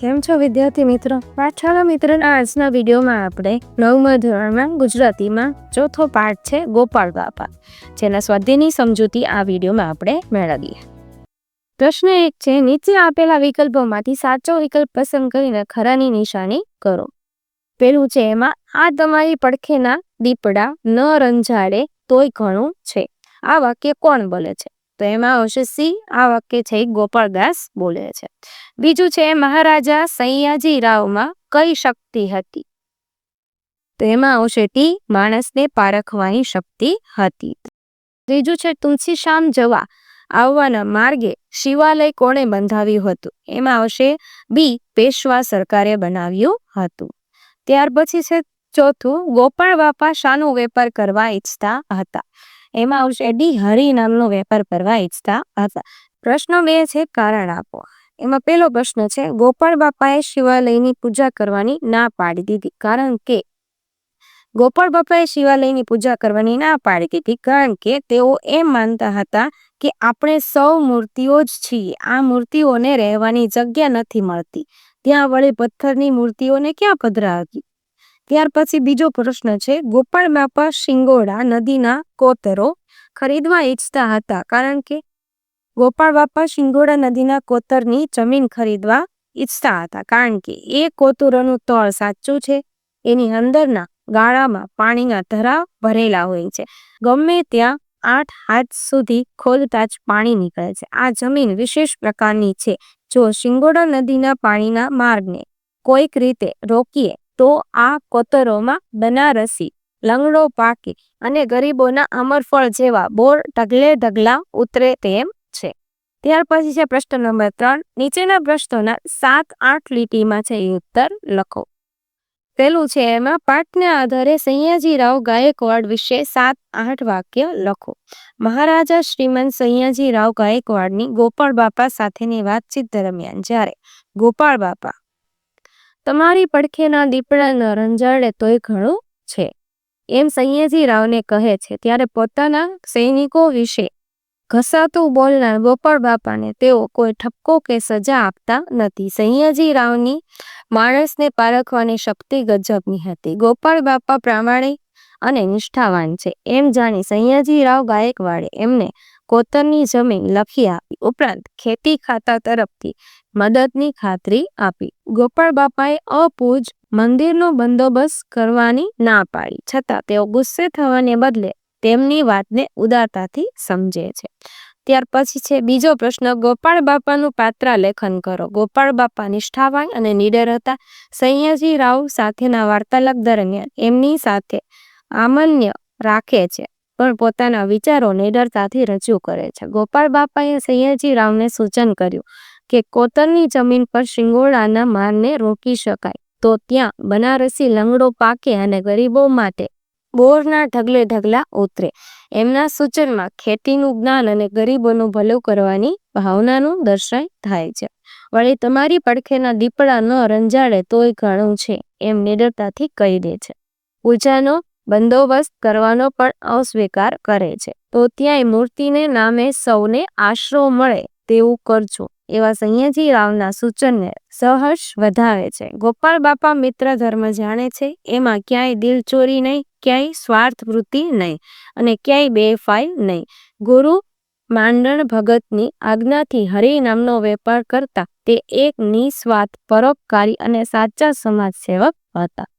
કેમ છો વિદ્યાર્થી મિત્રો? પાઠશાળા મિત્રના આજના વિડીયોમાં આપણે 9મા ધોરણમાં ગુજરાતીમાં ચોથો પાઠ છે ગોપાળ બાપા, જેના સ્વાધ્યાયની સમજૂતી આ વિડીયોમાં આપણે મેળવીએ. પ્રશ્ન 1 છે, નીચે આપેલા વિકલ્પોમાંથી સાચો વિકલ્પ પસંદ કરીને ખરાની નિશાની કરો. પેલું છે એમાં આ તમારી પડખેના દીપડા ન રંજાડે તોય ઘણું છે. આ વાક્ય કોણ બોલે છે? તો એમાં આવશે સી. આ વાક્ય છે ગોપાળદાસ બોલે છે. બીજું છે મહારાજા સયાજી રાવમાં કઈ શક્તિ હતી? તો એમાં આવશે ટી. માણસને પારખવાની શક્તિ હતી. ત્રીજું છે તુલસી શ્યામ જવા આવવાના માર્ગે શિવાલય કોણે બંધાવ્યું હતું? એમાં આવશે બી. પેશવા સરકારે બનાવ્યું હતું. ત્યાર પછી છે ચોથું, ગોપાળ બાપા શાનો વેપાર કરવા ઈચ્છતા હતા? એમાં આવશે ડી. હરિ નામનો વેપાર કરવા ઈચ્છતા હતા. પ્રશ્ન 2 છે કારણ આપો. એમાં પહેલો પ્રશ્ન છે ગોપાળ બાપાએ શિવાલયની પૂજા કરવાની ના પાડી દીધી કારણ કે? ગોપાળ બાપાએ શિવાલયની પૂજા કરવાની ના પાડી દીધી કારણ કે તેઓ એમ માનતા હતા કે આપણે સૌ મૂર્તિઓ જ છીએ. આ મૂર્તિઓને રહેવાની જગ્યા નથી મળતી. ત્યાં વળી પથ્થરની મૂર્તિઓને ક્યાં પધરાવી? ત્યાર પછી બીજો પ્રશ્ન છે ગોપાળ બાપા શિંગોડા નદીના કોતરો ખરીદવા ઈચ્છતા હતા કારણ કે? ગોપાળ બાપા શિંગોડા નદીના કોતરની જમીન ખરીદવા ઈચ્છતા હતા કારણ કે એ કોતરોનું તળ સાચું છે, એની અંદરના ગાળામાં પાણીના ધરાવ ભરેલા હોય છે, ગમે ત્યાં 8 હાથ સુધી ખોદતા જ પાણી નીકળે છે. આ જમીન વિશેષ પ્રકારની છે. જો શિંગોડા નદીના પાણીના માર્ગને કોઈક રીતે રોકીએ તો આ કોતરોમાં બનારસી લંગડો પાકે અને ગરીબોના અમરફળ જેવા બોર ઢગલે ઢગલા ઉતરે તેમ છે. ત્યાર પછી છે પ્રશ્ન નંબર 3, નીચેના પ્રશ્નોના 7-8 લીટીમાં છે એ ઉત્તર લખો. પેલું છે એમાં પાઠના આધારે સયાજીરાવ ગાયકવાડ વિશે 7-8 વાક્ય લખો. મહારાજા શ્રીમંત સયાજીરાવ ગાયકવાડની ગોપાળ બાપા સાથેની વાતચીત દરમિયાન જ્યારે ગોપાળ બાપા તમારી પડખેના દીપડા ન રંજાડે તોય ઘણું છે એમ સયાજીરાવને કહે છે, ત્યારે પોતાના સૈનિકો વિશે ઘસાતું બોલનાર ગોપાળ બાપાને તેઓ કોઈ ઠપકો કે સજા આપતા નથી. સયાજીરાવની માણસને પારખવાની શક્તિ ગજબની હતી. ગોપાળ બાપા પ્રામાણિક અને નિષ્ઠાવાન છે એમ જાણી સયાજીરાવ ગાયકવાડે એમને કોતરની જમીન લખી આપી, ઉપરાંત ખેતી ખાતા તરફથી મદદની ખાતરી આપી. ગોપાળ બાપાએ અપૂજ મંદિરનો બંદોબસ્ત કરવાની ના પાડી, છતાં તેઓ ગુસ્સે થવાને બદલે તેમની વાતને ઉદારતાથી સમજે છે. ત્યાર પછી છે બીજો પ્રશ્ન, ગોપાળ બાપાનું પાત્ર લેખન કરો. ગોપાળ બાપા નિષ્ઠાવાન અને નીડર હતા. સયાજીરાવ સાથેના વાર્તાલાપ દરમિયાન એમની સાથે આમન્ય રાખે છે પણ પોતાના વિચારો નીડરતાથી રજૂ કરે છે. ગોપાળ બાપાએ સયાજીરાવને સૂચન કર્યું કે કોતરની જમીન પર શિંગોડાના મારને રોકી શકાય તો ત્યાં બનારસી લંગડો પાકે અને ગરીબો માટે બોરના ઢગલે ઢગલા ઉતરે. એમના સૂચનમાં ખેતીનું જ્ઞાન અને ગરીબોનું ભલું કરવાની ભાવનાનું દર્શાય થાય છે. વળી તમારી પડખેના દીપડા ન રંજાડે તોય ઘણું છે એમ નિડરતાથી કહી દે છે. પૂજાનો બંદોબસ્ત કરવાનો પણ અસ્વીકાર કરે છે. તો ત્યાંય મૂર્તિને નામે સૌને આશરો મળે તેવું કરજો એવા સયાજીરાવના સૂચનને સહર્ષ વધાવે છે. ગોપાળ બાપા મિત્ર ધર્મ જાણે છે. એમાં ક્યાંય દિલચોરી નહીં, ક્યાંય સ્વાર્થ વૃત્તિ નહીં અને ક્યાંય બેફાઈ નહીં. ગુરુ માંડણ ભગતની આજ્ઞાથી હરિ નામનો વેપાર કરતા તે એક નિસ્વાર્થ પરોપકારી અને સાચા સમાજ સેવક હતા.